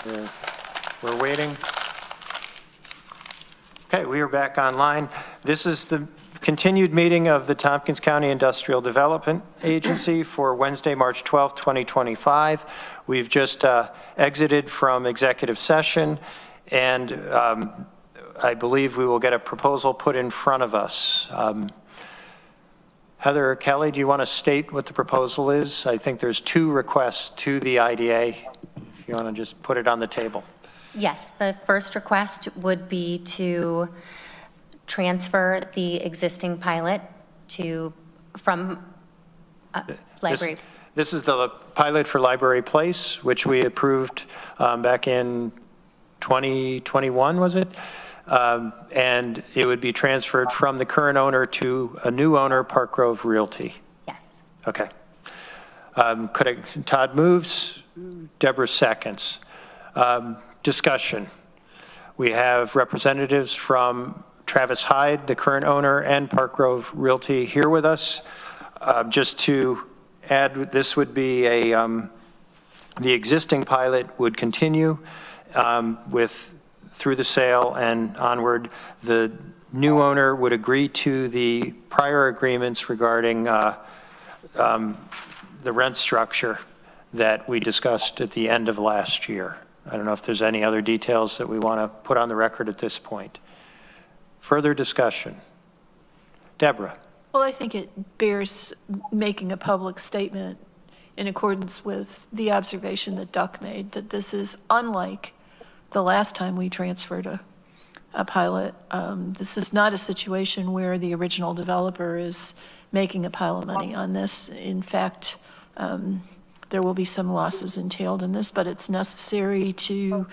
We're waiting. Okay, we are back online. This is the continued meeting of the Tompkins County Industrial Development Agency for Wednesday, March 12th, 2025. We've just exited from executive session, and I believe we will get a proposal put in front of us. Heather or Kelly, do you want to state what the proposal is? I think there's two requests to the IDA. If you want to just put it on the table. Yes, the first request would be to transfer the existing pilot from library. This is the pilot for Library Place, which we approved back in 2021, was it? And it would be transferred from the current owner to a new owner, Park Grove Realty. Yes. Okay. Todd moves, Deborah seconds. Discussion. We have representatives from Travis Hyde, the current owner, and Park Grove Realty here with us. Just to add, this would be the existing pilot would continue through the sale and onward. The new owner would agree to the prior agreements regarding the rent structure that we discussed at the end of last year. I don't know if there's any other details that we want to put on the record at this point. Further discussion. Deborah. Well, I think it bears making a public statement in accordance with the observation that Duck made, that this is unlike the last time we transferred a pilot. This is not a situation where the original developer is making a pile of money on this. In fact, there will be some losses entailed in this, but it's necessary to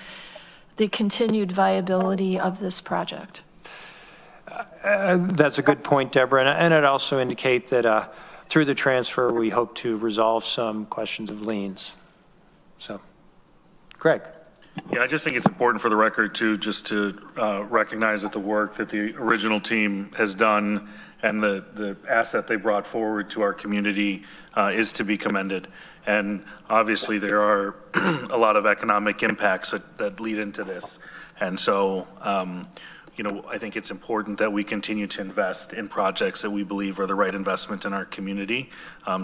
the continued viability of this project. That's a good point, Deborah, and I'd also indicate that through the transfer, we hope to resolve some questions of liens. So, Greg. Yeah, I just think it's important for the record to recognize that the work that the original team has done and the asset they brought forward to our community is to be commended. And obviously there are a lot of economic impacts that lead into this. And so, I think it's important that we continue to invest in projects that we believe are the right investment in our community.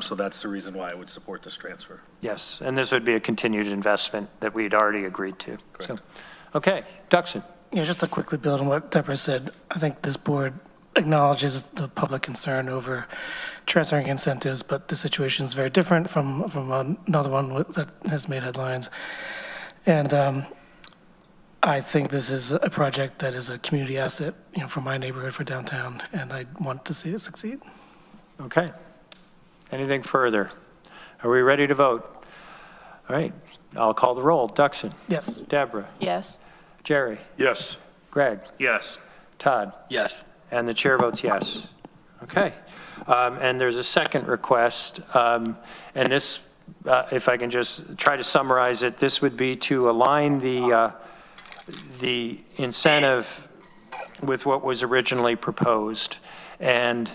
So that's the reason why I would support this transfer. Yes, and this would be a continued investment that we'd already agreed to. So, okay, Duxon. Yeah, just to quickly build on what Deborah said, I think this board acknowledges the public concern over transferring incentives, but the situation is very different from another one that has made headlines. And I think this is a project that is a community asset, for my neighborhood, for downtown, and I want to see it succeed. Okay. Anything further? Are we ready to vote? All right. I'll call the roll. Duxon. Yes. Deborah. Yes. Jerry. Yes. Greg. Yes. Todd. Yes. And the chair votes yes. Okay. And there's a second request. And this, if I can just try to summarize it, this would be to align the incentive with what was originally proposed. And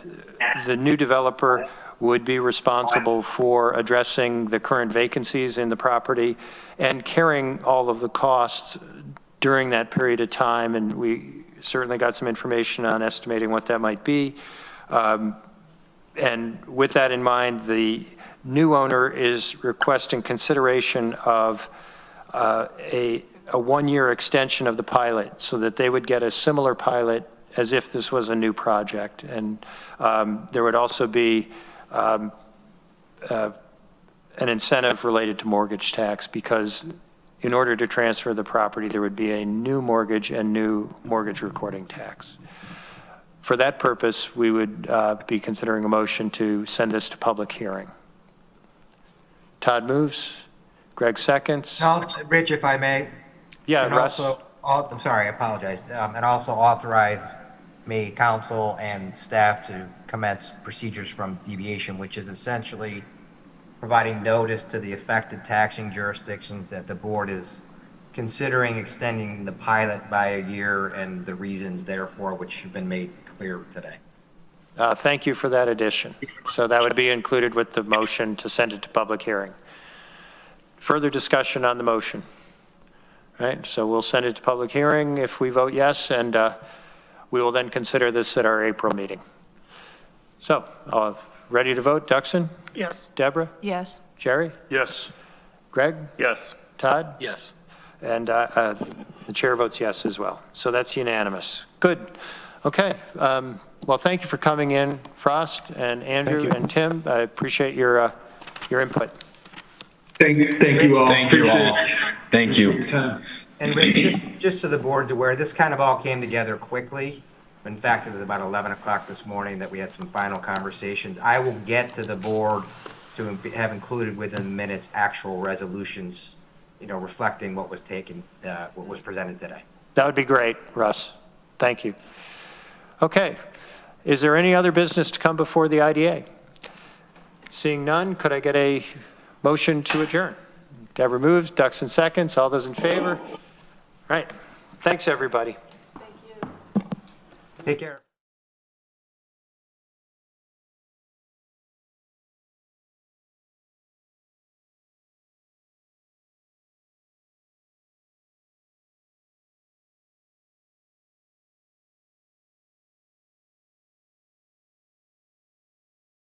the new developer would be responsible for addressing the current vacancies in the property and carrying all of the costs during that period of time. And we certainly got some information on estimating what that might be. And with that in mind, the new owner is requesting consideration of a one-year extension of the pilot so that they would get a similar pilot as if this was a new project. And there would also be an incentive related to mortgage tax, because in order to transfer the property, there would be a new mortgage and new mortgage recording tax. For that purpose, we would be considering a motion to send this to public hearing. Todd moves. Greg seconds. No, Rich, if I may. Yeah, and Russ. I'm sorry, I apologize. And also authorize me, council, and staff to commence procedures from deviation, which is essentially providing notice to the affected taxing jurisdictions that the board is considering extending the pilot by a year and the reasons therefore, which have been made clear today. Thank you for that addition. So that would be included with the motion to send it to public hearing. Further discussion on the motion? right? So we'll send it to public hearing if we vote yes, and we will then consider this at our April meeting. So, ready to vote? Duxon? Yes. Deborah? Yes. Jerry? Yes. Greg? Yes. Todd? Yes. And the chair votes yes as well. So that's unanimous. Good. Okay. Well, thank you for coming in, Frost and Andrew and Tim. I appreciate your input. Thank you all. Thank you all. Thank you. Appreciate your time. And Rich, just so the board's aware, this kind of all came together quickly. In fact, it was about 11 o'clock this morning that we had some final conversations. I will get to the board to have included within the minutes actual resolutions, reflecting what was taken, what was presented today. That would be great, Russ. Thank you. Okay. Is there any other business to come before the IDA? Seeing none, could I get a motion to adjourn? Deborah moves, Duxon seconds. All those in favor? All right. Thanks, everybody. Take care.